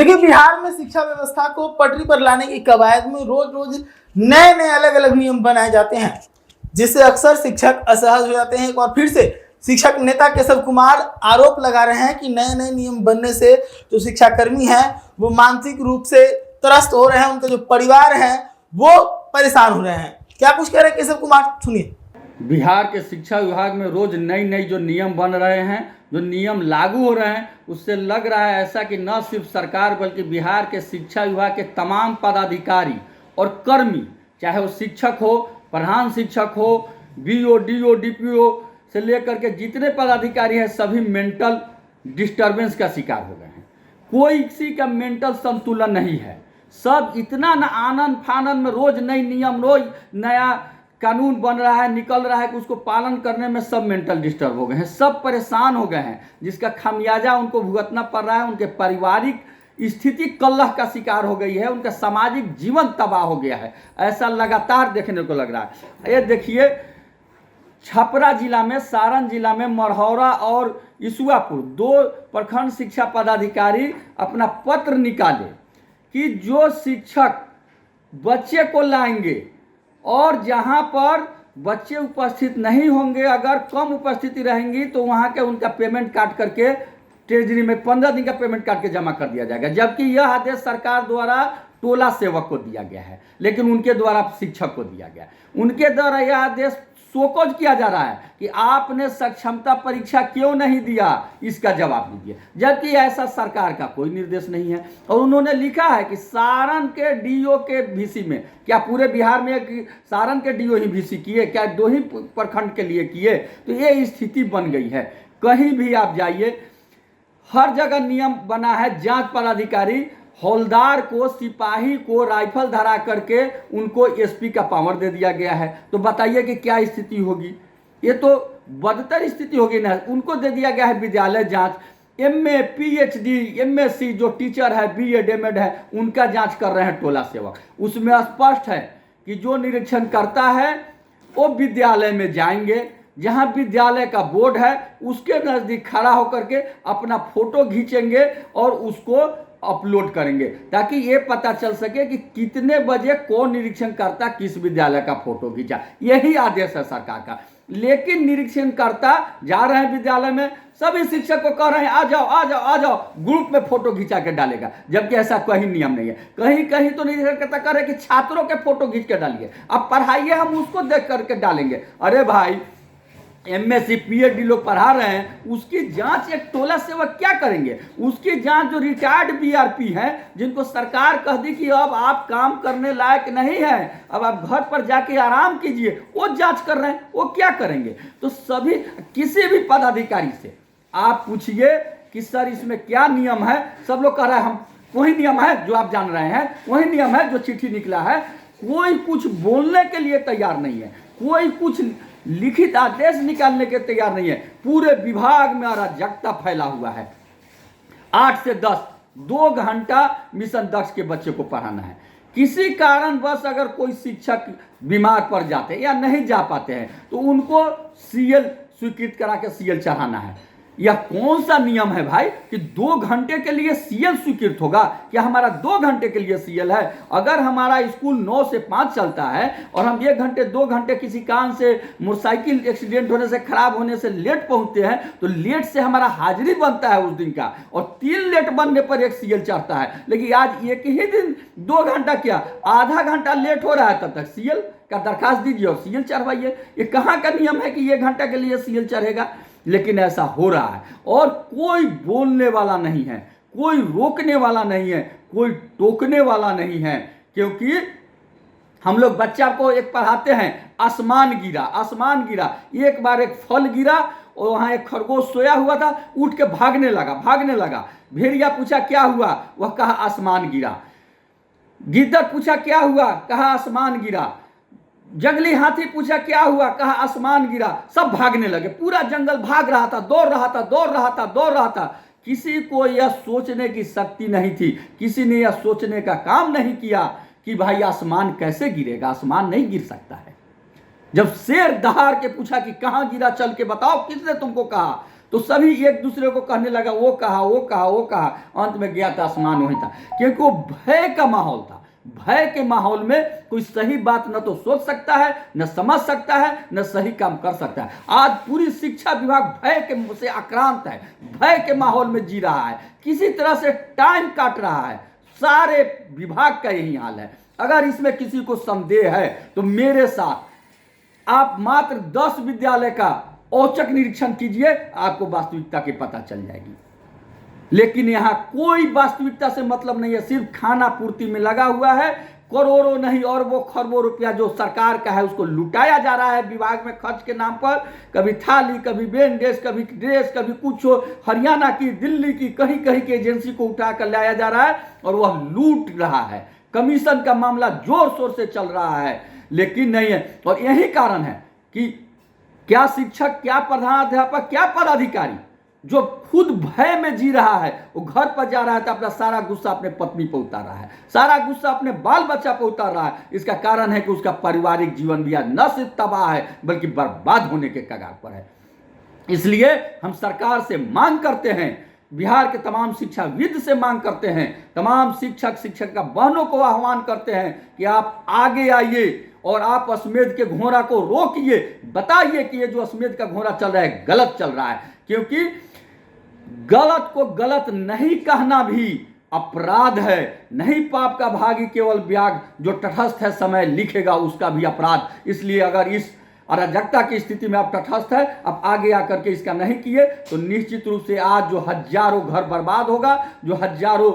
देखिए, बिहार में शिक्षा व्यवस्था को पटरी पर लाने की कवायद में रोज रोज नए नए अलग अलग नियम बनाए जाते हैं, जिससे अक्सर शिक्षक असहज हो जाते हैं। एक बार फिर से शिक्षक नेता केशव कुमार आरोप लगा रहे हैं कि नए नए नियम बनने से जो शिक्षाकर्मी हैं वो मानसिक रूप से त्रस्त हो रहे हैं, उनके जो परिवार हैं वो परेशान हो रहे हैं। क्या कुछ कह रहे हैं केशव कुमार, सुनिए। बिहार के शिक्षा विभाग में रोज नई नई जो नियम बन रहे हैं, जो नियम लागू हो रहे हैं, उससे लग रहा है ऐसा कि न सिर्फ सरकार बल्कि बिहार के शिक्षा विभाग के तमाम पदाधिकारी और कर्मी, चाहे वो शिक्षक हो, प्रधान शिक्षक हो, बीओ, डीओ, डीपीओ से लेकर के जितने पदाधिकारी हैं, सभी मेंटल डिस्टर्बेंस का शिकार हो गए हैं। कोई किसी का मेंटल संतुलन नहीं है। सब इतना न आनंद फानंद में रोज नई नियम, रोज नया कानून बन रहा है, निकल रहा है कि उसको पालन करने में सब मेंटल डिस्टर्ब हो गए हैं, सब परेशान हो गए हैं, जिसका खामियाजा उनको भुगतना पड़ रहा है। उनके पारिवारिक स्थिति कलह का शिकार हो गई है, उनका सामाजिक जीवन तबाह हो गया है। ऐसा लगातार देखने को लग रहा है। ये देखिए, छपरा जिला में, सारण जिला में, मढ़ौरा और इसुआपुर 2 प्रखंड शिक्षा पदाधिकारी अपना पत्र निकाले कि जो शिक्षक बच्चे को लाएंगे और जहां पर बच्चे उपस्थित नहीं होंगे, अगर कम उपस्थिति रहेंगी तो वहां के उनका पेमेंट काट करके ट्रेजरी में 15 दिन का पेमेंट काट के जमा कर दिया जाएगा। जबकि यह आदेश सरकार द्वारा टोला सेवक को दिया गया है, लेकिन उनके द्वारा शिक्षक को दिया गया। उनके द्वारा यह आदेश शोकॉज किया जा रहा है कि आपने सक्षमता परीक्षा क्यों नहीं दिया, इसका जवाब दीजिए। जबकि ऐसा सरकार का कोई निर्देश नहीं है। और उन्होंने लिखा है कि सारण के डीओ के वीसी में, क्या पूरे बिहार में सारण के डीओ ही वीसी किए, क्या 2 ही प्रखंड के लिए किए? तो ये स्थिति बन गई है। कहीं भी आप जाइए, हर जगह नियम बना है। जांच पदाधिकारी हौलदार को, सिपाही को राइफल धरा करके उनको एसपी का पावर दे दिया गया है। तो बताइए कि क्या स्थिति होगी? ये तो बदतर स्थिति होगी ना। उनको दे दिया गया है विद्यालय जांच। एमए, पीएचडी, एमएससी जो टीचर है, बीएड, एमएड है, उनका जांच कर रहे हैं टोला सेवक। उसमें स्पष्ट है कि जो निरीक्षण करता है वो विद्यालय में जाएंगे, जहां विद्यालय का बोर्ड है उसके नजदीक खड़ा होकर के अपना फोटो खींचेंगे और उसको अपलोड करेंगे, ताकि ये पता चल सके कि कितने बजे कौन निरीक्षण करता किस विद्यालय का फोटो खींचा। यही आदेश है सरकार का। लेकिन निरीक्षण करता जा रहे हैं विद्यालय में, सभी शिक्षक को कह रहे हैं आ जाओ आ जाओ आ जाओ, ग्रुप में फोटो खींचा के डालेगा। जबकि ऐसा कहीं नियम नहीं है। कहीं कहीं तो निरीक्षण करता कह रहे कि छात्रों के फोटो खींच के डालिए, अब पढ़ाइए, हम उसको देख करके डालेंगे। अरे भाई, एमएससी पीएचडी लोग पढ़ा रहे हैं, उसकी जांच एक टोला सेवक क्या करेंगे? उसकी जांच जो रिटायर्ड बीआरपी हैं, जिनको सरकार कह दी कि अब आप काम करने लायक नहीं हैं, अब आप घर पर जाके आराम कीजिए, वो जांच कर रहे हैं, वो क्या करेंगे? तो सभी, किसी भी पदाधिकारी से आप पूछिए कि सर इसमें क्या नियम है, सब लोग कह रहे हैं हम वही नियम है जो आप जान रहे हैं, वही नियम है जो चिट्ठी निकला है। कोई कुछ बोलने के लिए तैयार नहीं है, कोई कुछ लिखित आदेश निकालने के तैयार नहीं है। पूरे विभाग में अराजकता फैला हुआ है। 8 से 10 2 घंटा मिशन दक्ष के बच्चे को पढ़ाना है। किसी कारणवश अगर कोई शिक्षक बीमार पड़ जाते हैं या नहीं जा पाते हैं तो उनको सीएल स्वीकृत करा के सीएल चढ़ाना है। यह कौन सा नियम है भाई कि 2 घंटे के लिए सीएल स्वीकृत होगा? क्या हमारा 2 घंटे के लिए सीएल है? अगर हमारा स्कूल 9 से 5 चलता है और हम 1 घंटे 2 घंटे किसी कारण से मोटरसाइकिल एक्सीडेंट होने से, खराब होने से लेट पहुंचते हैं, तो लेट से हमारा हाजिरी बनता है उस दिन का, और 3 लेट बनने पर एक सीएल चढ़ता है। लेकिन आज एक ही दिन 2 घंटा क्या, आधा घंटा लेट हो रहा है, तब तक सीएल का दरखास्त दीजिए और सीएल चढ़वाइए। ये कहाँ का नियम है कि 1 घंटा के लिए सीएल चढ़ेगा? लेकिन ऐसा हो रहा है और कोई बोलने वाला नहीं है, कोई रोकने वाला नहीं है, कोई टोकने वाला नहीं है। क्योंकि हम लोग बच्चा को एक पढ़ाते हैं, आसमान गिरा, आसमान गिरा। एक बार एक फल गिरा और वहाँ एक खरगोश सोया हुआ था, उठ के भागने लगा, भागने लगा। भेड़िया पूछा क्या हुआ, वह कहा आसमान गिरा। गिद्दड़ पूछा क्या हुआ, कहा आसमान गिरा। जंगली हाथी पूछा क्या हुआ, कहा आसमान गिरा। सब भागने लगे, पूरा जंगल भाग रहा था, दौड़ रहा था, दौड़ रहा था, दौड़ रहा था। किसी को यह सोचने की शक्ति नहीं थी, किसी ने यह सोचने का काम नहीं किया कि भाई आसमान कैसे गिरेगा, आसमान नहीं गिर सकता है। जब शेर दहाड़ के पूछा कि कहां गिरा, चल के बताओ, किसने तुमको कहा, तो सभी एक दूसरे को कहने लगा, वो कहा, वो कहा, वो कहा, अंत में गया था आसमान वही था, क्योंकि वो भय का माहौल था। भय के माहौल में कोई सही बात न तो सोच सकता है, न समझ सकता है, न सही काम कर सकता है। आज पूरी शिक्षा विभाग भय के से आक्रांत है, भय के माहौल में जी रहा है, किसी तरह से टाइम काट रहा है। सारे विभाग का यही हाल है। अगर इसमें किसी को संदेह है तो मेरे साथ आप मात्र 10 विद्यालय का औचक निरीक्षण कीजिए, आपको वास्तविकता की पता चल जाएगी। लेकिन यहां कोई वास्तविकता से मतलब नहीं है, सिर्फ खाना पूर्ति में लगा हुआ है। करोड़ों नहीं और वो खरबों रुपया जो सरकार का है उसको लुटाया जा रहा है विभाग में खर्च के नाम पर। कभी थाली, कभी बैंडेज, कभी ड्रेस, कभी कुछ हरियाणा की, दिल्ली की, कहीं कहीं की एजेंसी को उठा कर लाया जा रहा है और वह लूट रहा है। कमीशन का मामला जोर शोर से चल रहा है, लेकिन नहीं है। और यही कारण है कि क्या शिक्षक, क्या प्रधानाध्यापक, क्या पदाधिकारी जो खुद भय में जी रहा है, वो घर पर जा रहा है तो अपना सारा गुस्सा अपने पत्नी पर उतार रहा है, सारा गुस्सा अपने बाल बच्चा पर उतार रहा है। इसका कारण है कि उसका पारिवारिक जीवन भी न सिर्फ तबाह है बल्कि बर्बाद होने के कगार पर है। इसलिए हम सरकार से मांग करते हैं, बिहार के तमाम शिक्षाविद से मांग करते हैं, तमाम शिक्षक शिक्षिका बहनों को आह्वान करते हैं कि आप आगे आइए और आप अश्वमेध के घोड़ा को रोकिए। बताइए कि ये जो अश्वमेध का घोड़ा चल रहा है गलत चल रहा है, क्योंकि गलत को गलत नहीं कहना भी अपराध है। नहीं पाप का भागी केवल व्याग, जो तटस्थ है समय लिखेगा उसका भी अपराध। इसलिए अगर इस अराजकता की स्थिति में आप तटस्थ है, आप आगे आकर के इसका नहीं किए तो निश्चित रूप से आज जो हजारों घर बर्बाद होगा, जो हजारों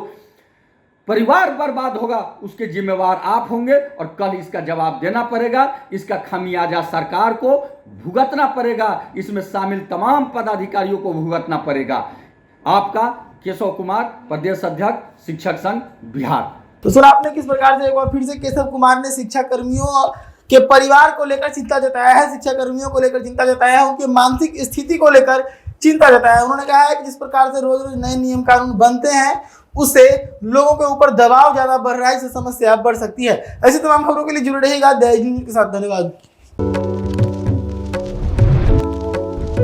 परिवार बर्बाद होगा, उसके जिम्मेवार आप होंगे और कल इसका जवाब देना पड़ेगा। इसका खामियाजा सरकार को भुगतना पड़ेगा, इसमें शामिल तमाम पदाधिकारियों को भुगतना पड़ेगा। आपका केशव कुमार, प्रदेश अध्यक्ष शिक्षक संघ बिहार। तो सर, आपने किस प्रकार से एक बार फिर से केशव कुमार ने शिक्षा कर्मियों के परिवार को लेकर चिंता जताया है, शिक्षा कर्मियों को लेकर चिंता जताया है, उनकी मानसिक स्थिति को लेकर चिंता जताया है। उन्होंने कहा है कि जिस प्रकार से रोज रोज नए नियम कानून बनते हैं उससे लोगों के ऊपर दबाव ज्यादा बढ़ रहा है, इससे समस्या बढ़ सकती है। ऐसी तमाम खबरों के लिए जुड़े रहिएगा दैनिक न्यूज के साथ। धन्यवाद।